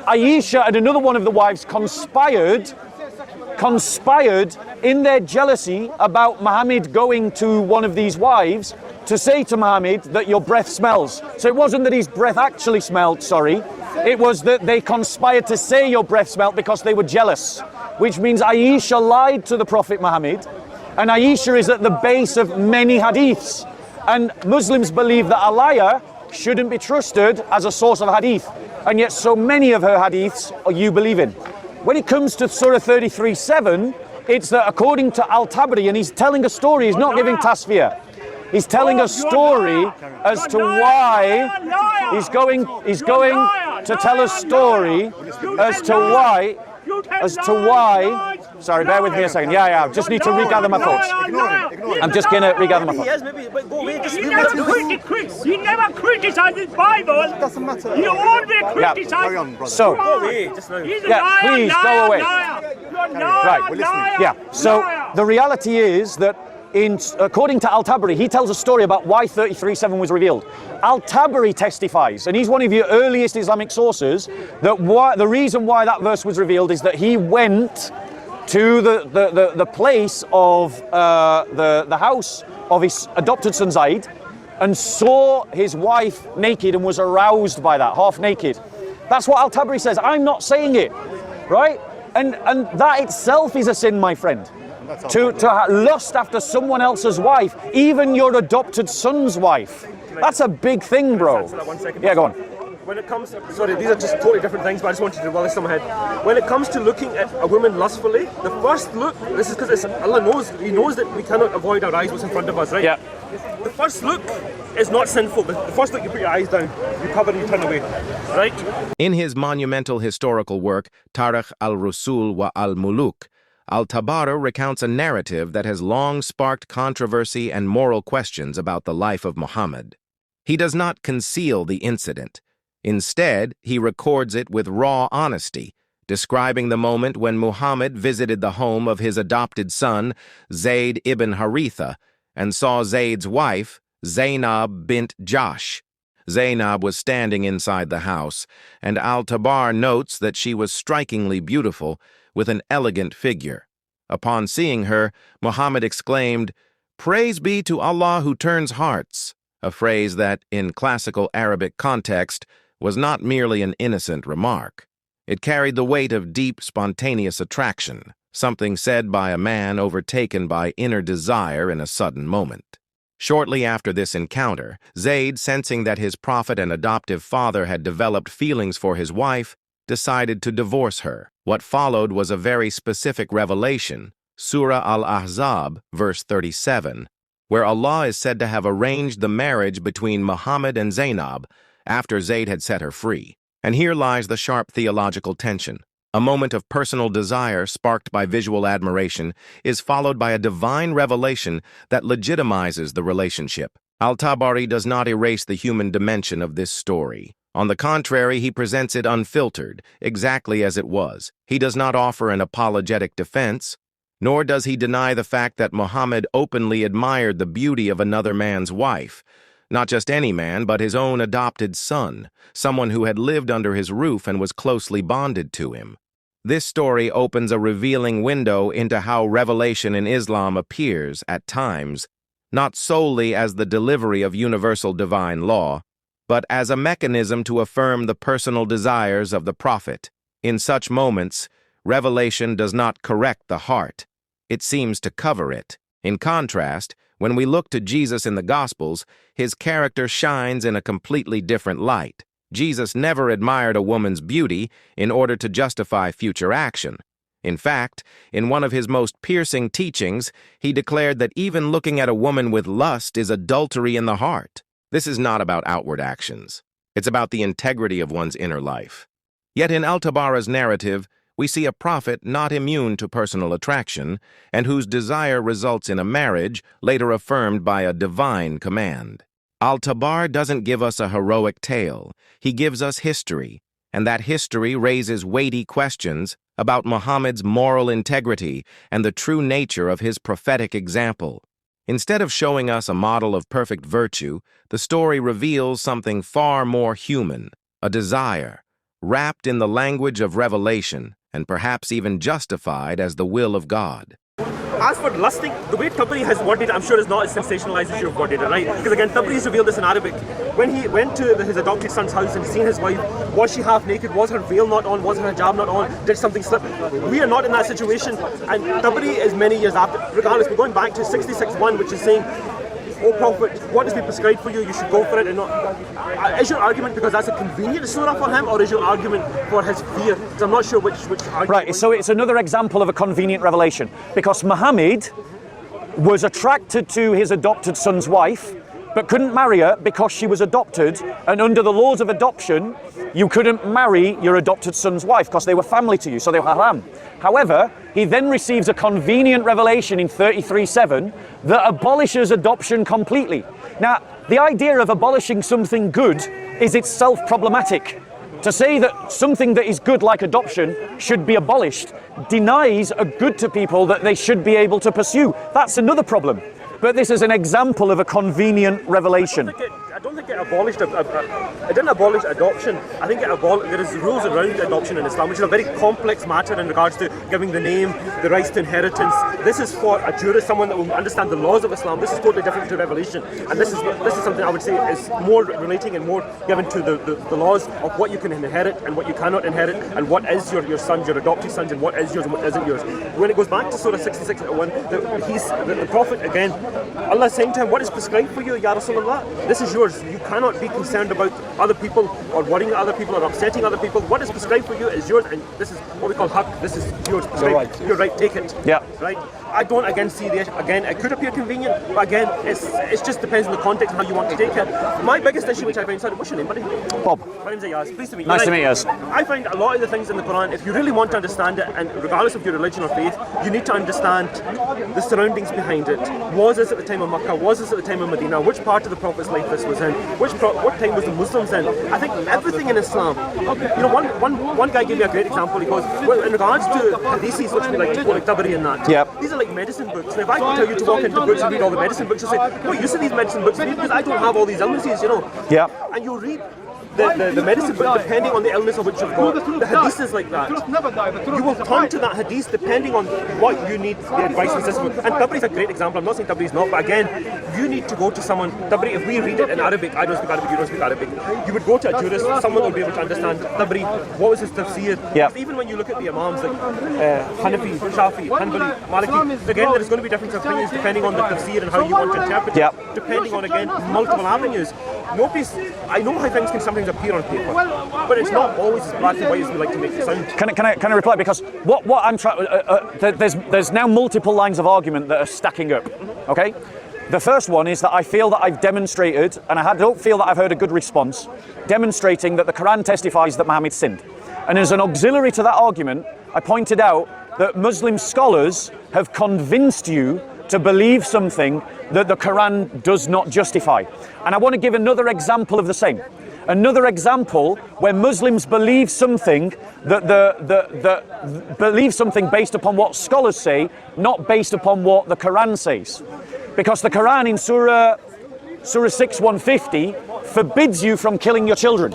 Aisha and another one of the wives conspired in their jealousy about Muhammad going to one of these wives to say to Muhammad that your breath smells. So it wasn't that his breath actually smelled, sorry. It was that they conspired to say your breath smelled because they were jealous, which means Aisha lied to the Prophet Muhammad, and Aisha is at the base of many hadiths. And Muslims believe that a liar shouldn't be trusted as a source of hadith, and yet so many of her hadiths you believe in. When it comes to Surah 33:7, it's that according to al-Ṭabarī, and he's telling a story, he's not giving tasfir. He's telling a story as to why he's going to tell a story as to why. Sorry, bear with me a second. Yeah, I just need to regather my thoughts. I'm just going to regather my thoughts. You never criticize the Bible. Doesn't matter. You always criticize. Carry on, brother. So, please go away. Right. Yeah. So the reality is that according to al-Ṭabarī, he tells a story about why 33:7 was revealed. Al-Ṭabarī testifies, and he's one of your earliest Islamic sources, that the reason why that verse was revealed is that he went to the place of the house of his adopted son Zayd and saw his wife naked and was aroused by that, half naked. That's what al-Ṭabarī says. I'm not saying it, right? And that itself is a sin, my friend. To lust after someone else's wife, even your adopted son's wife. That's a big thing, bro. Yeah, go on. When it comes to, sorry, these are just totally different things, but I just wanted to relish them ahead. When it comes to looking at a woman lustfully, the first look, this is because Allah knows, He knows that we cannot avoid our eyes what's in front of us, right? Yeah. The first look is not sinful. The first look, you put your eyes down, you cover and you turn away, right? In his monumental historical work, Tarikh al-Rusul wa al-Muluk, al-Ṭabarī recounts a narrative that has long sparked controversy and moral questions about the life of Muhammad. He does not conceal the incident. Instead, he records it with raw honesty, describing the moment when Muhammad visited the home of his adopted son, Zayd ibn Haritha, and saw Zayd's wife, Zaynab bint Jahsh. Zaynab was standing inside the house, and al-Ṭabarī notes that she was strikingly beautiful, with an elegant figure. Upon seeing her, Muhammad exclaimed, "Praise be to Allah who turns hearts," a phrase that, in classical Arabic context, was not merely an innocent remark. It carried the weight of deep, spontaneous attraction, something said by a man overtaken by inner desire in a sudden moment. Shortly after this encounter, Zayd, sensing that his prophet and adoptive father had developed feelings for his wife, decided to divorce her. What followed was a very specific revelation, Surah Al-Ahzab, verse 37, where Allah is said to have arranged the marriage between Muhammad and Zaynab after Zayd had set her free. And here lies the sharp theological tension. A moment of personal desire sparked by visual admiration is followed by a divine revelation that legitimizes the relationship. Al-Ṭabarī does not erase the human dimension of this story. On the contrary, he presents it unfiltered, exactly as it was. He does not offer an apologetic defense, nor does he deny the fact that Muhammad openly admired the beauty of another man's wife. Not just any man, but his own adopted son, someone who had lived under his roof and was closely bonded to him. This story opens a revealing window into how revelation in Islam appears, at times, not solely as the delivery of universal divine law, but as a mechanism to affirm the personal desires of the prophet. In such moments, revelation does not correct the heart. It seems to cover it. In contrast, when we look to Jesus in the Gospels, his character shines in a completely different light. Jesus never admired a woman's beauty in order to justify future action. In fact, in one of his most piercing teachings, he declared that even looking at a woman with lust is adultery in the heart. This is not about outward actions. It's about the integrity of one's inner life. Yet in al-Ṭabarī's narrative, we see a prophet not immune to personal attraction and whose desire results in a marriage later affirmed by a divine command. Al-Ṭabarī doesn't give us a heroic tale. He gives us history, and that history raises weighty questions about Muhammad's moral integrity and the true nature of his prophetic example. Instead of showing us a model of perfect virtue, the story reveals something far more human, a desire, wrapped in the language of revelation, and perhaps even justified as the will of God. As for lusting, the way Ṭabarī has worded it, I'm sure is not as sensationalized as you've worded it, right? Because again, Ṭabarī's revealed this in Arabic. When he went to his adopted son's house and seen his wife, was she half naked? Was her veil not on? Was her hijab not on? Did something slip? We are not in that situation, and Ṭabarī is many years after. Regardless, we're going back to 66:1, which is saying, "O Prophet, what has been prescribed for you? You should go for it." And not. Is your argument because that's a convenient surah for him, or is your argument for his fear? Because I'm not sure which argument. Right, so it's another example of a convenient revelation, because Muhammad was attracted to his adopted son's wife, but couldn't marry her because she was adopted, and under the laws of adoption, you couldn't marry your adopted son's wife because they were family to you, so they were haram. However, he then receives a convenient revelation in 33:7 that abolishes adoption completely. Now, the idea of abolishing something good is itself problematic. To say that something that is good like adoption should be abolished denies a good to people that they should be able to pursue. That's another problem. But this is an example of a convenient revelation. I don't think it abolished. It didn't abolish adoption. I think there is rules around adoption in Islam, which is a very complex matter in regards to giving the name, the rights to inheritance. This is for a jurist, someone that will understand the laws of Islam. This is totally different to revelation, and this is something I would say is more relating and more given to the laws of what you can inherit and what you cannot inherit, and what is your sons, your adopted sons, and what is yours and what isn't yours. When it goes back to Surah 66:1, the Prophet again, Allah is saying to him, "What is prescribed for you, Ya Rasulullah? This is yours. You cannot be concerned about other people or worrying other people or upsetting other people. What is prescribed for you is yours, and this is what we call haqq. This is yours. You're right. Take it. Yeah. Right. I don't again see the again. It could appear convenient, but again, it just depends on the context and how you want to take it. My biggest issue, which I find, sorry, what's your name, buddy? Bob. My name's Ayaz. Pleased to meet you. Nice to meet you. I find a lot of the things in the Quran, if you really want to understand it, and regardless of your religion or faith, you need to understand the surroundings behind it. Was this at the time of Makkah? Was this at the time of Medina? Which part of the Prophet's life this was in? What time was the Muslims in? I think everything in Islam. You know, one guy gave me a great example. He goes, well, in regards to hadiths, which we like to call like Ṭabarī and that. Yep. These are like medicine books. Now, if I tell you to walk into books and read all the medicine books, you'll say, "What use of these medicine books?" Because I don't have all these illnesses, you know. Yeah. And you'll read the medicine book depending on the illness of which you've got. The hadith is like that. You will turn to that hadith depending on what you need the advice and system. And Ṭabarī is a great example. I'm not saying Ṭabarī is not, but again, you need to go to someone. Ṭabarī, if we read it in Arabic, I don't speak Arabic, you don't speak Arabic. You would go to a jurist, someone will be able to understand Ṭabarī, what was his tafsir. Yeah. Even when you look at the imams like Hanafi, Shafi, Hanbali, Maliki, again, there's going to be different opinions depending on the tafsir and how you want to interpret it. Depending on, again, multiple avenues. I know how things can sometimes appear on paper, but it's not always as black and white as we like to make it sound. Can I reply? Because what I'm trying, there's now multiple lines of argument that are stacking up. Okay, the first one is that I feel that I've demonstrated, and I don't feel that I've heard a good response, demonstrating that the Quran testifies that Muhammad sinned. And as an auxiliary to that argument, I pointed out that Muslim scholars have convinced you to believe something that the Quran does not justify. And I want to give another example of the same. Another example where Muslims believe something believe something based upon what scholars say, not based upon what the Quran says. Because the Quran in Surah 6:150 forbids you from killing your children.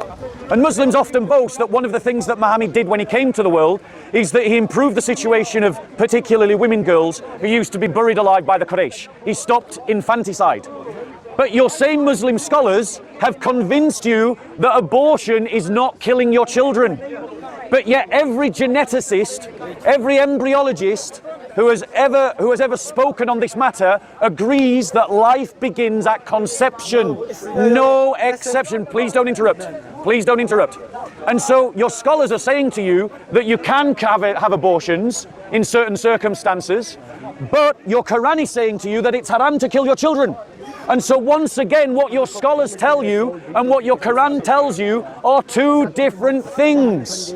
And Muslims often boast that one of the things that Muhammad did when he came to the world is that he improved the situation of particularly women girls who used to be buried alive by the Quraysh. He stopped infanticide. But your same Muslim scholars have convinced you that abortion is not killing your children. But yet every geneticist, every embryologist who has ever spoken on this matter agrees that life begins at conception. No exception. Please don't interrupt. Please don't interrupt. And so your scholars are saying to you that you can have abortions in certain circumstances, but your Quran is saying to you that it's haram to kill your children. And so once again, what your scholars tell you and what your Quran tells you are two different things.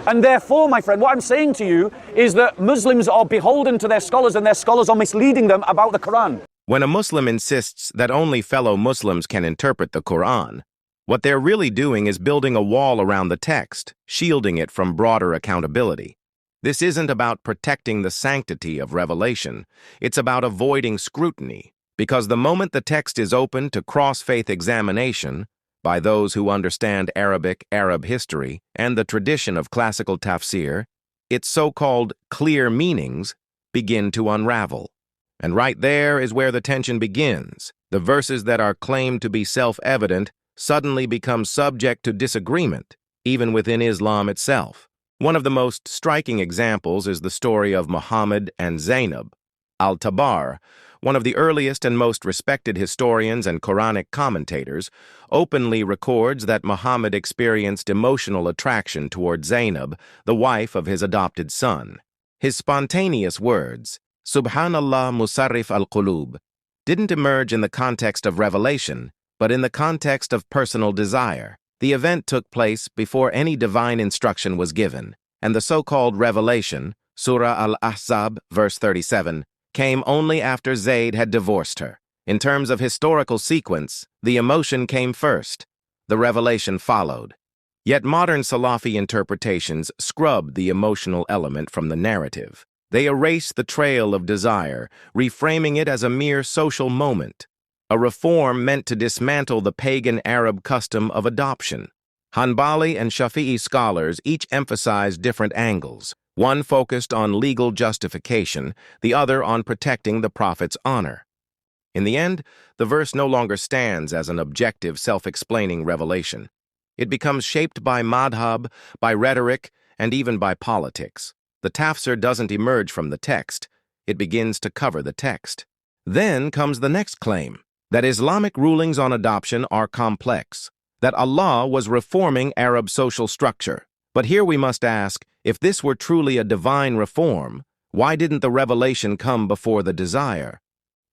And therefore, my friend, what I'm saying to you is that Muslims are beholden to their scholars and their scholars are misleading them about the Quran. When a Muslim insists that only fellow Muslims can interpret the Quran, what they're really doing is building a wall around the text, shielding it from broader accountability. This isn't about protecting the sanctity of revelation. It's about avoiding scrutiny. Because the moment the text is open to cross-faith examination, By those who understand Arabic, Arab history, and the tradition of classical tafsir, its so-called clear meanings begin to unravel. And right there is where the tension begins. The verses that are claimed to be self-evident suddenly become subject to disagreement, even within Islam itself. One of the most striking examples is the story of Muhammad and Zaynab. Al-Ṭabarī, one of the earliest and most respected historians and Qur'anic commentators, openly records that Muhammad experienced emotional attraction toward Zaynab, the wife of his adopted son. His spontaneous words, Subhanallah musarrif al-qulub, didn't emerge in the context of revelation, but in the context of personal desire. The event took place before any divine instruction was given, and the so-called revelation, Surah Al-Ahzab, verse 37, came only after Zayd had divorced her. In terms of historical sequence, the emotion came first. The revelation followed. Yet modern Salafi interpretations scrub the emotional element from the narrative. They erase the trail of desire, reframing it as a mere social moment, a reform meant to dismantle the pagan Arab custom of adoption. Hanbali and Shafi'i scholars each emphasize different angles, one focused on legal justification, the other on protecting the Prophet's honor. In the end, the verse no longer stands as an objective, self-explaining revelation. It becomes shaped by madhab, by rhetoric, and even by politics. The tafsir doesn't emerge from the text, it begins to cover the text. Then comes the next claim, that Islamic rulings on adoption are complex, that Allah was reforming Arab social structure. But here we must ask, if this were truly a divine reform, why didn't the revelation come before the desire?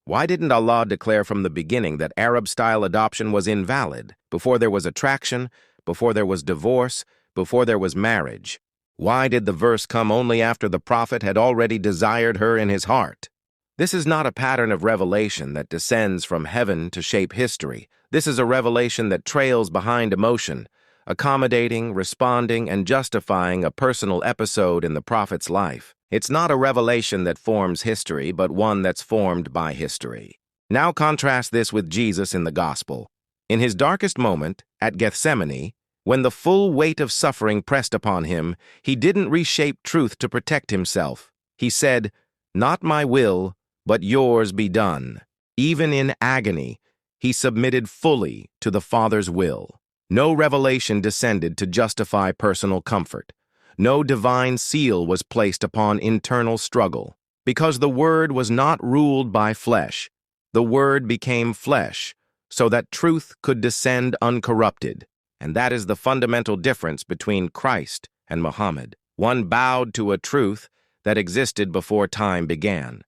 Why didn't Allah declare from the beginning that Arab-style adoption was invalid, before there was attraction, before there was divorce, before there was marriage? Why did the verse come only after the Prophet had already desired her in his heart? This is not a pattern of revelation that descends from heaven to shape history. This is a revelation that trails behind emotion, accommodating, responding, and justifying a personal episode in the Prophet's life. It's not a revelation that forms history, but one that's formed by history. Now contrast this with Jesus in the Gospel. In his darkest moment, at Gethsemane, when the full weight of suffering pressed upon him, he didn't reshape truth to protect himself. He said, "Not my will, but yours be done." Even in agony, he submitted fully to the Father's will. No revelation descended to justify personal comfort. No divine seal was placed upon internal struggle. Because the Word was not ruled by flesh, the Word became flesh, so that truth could descend uncorrupted. And that is the fundamental difference between Christ and Muhammad. One bowed to a truth that existed before time began.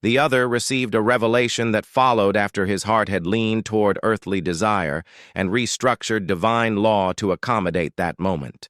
The other received a revelation that followed after his heart had leaned toward earthly desire and restructured divine law to accommodate that moment.